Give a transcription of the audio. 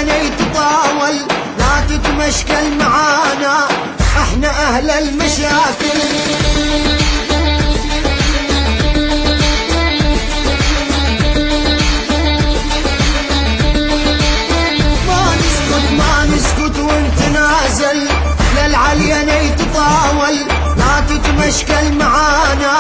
للعليا يتطاول، لا تتمشكل معانا احنا اهل المشاكل. ما نسكت وانت نازل للعليا يتطاول، لا تتمشكل معانا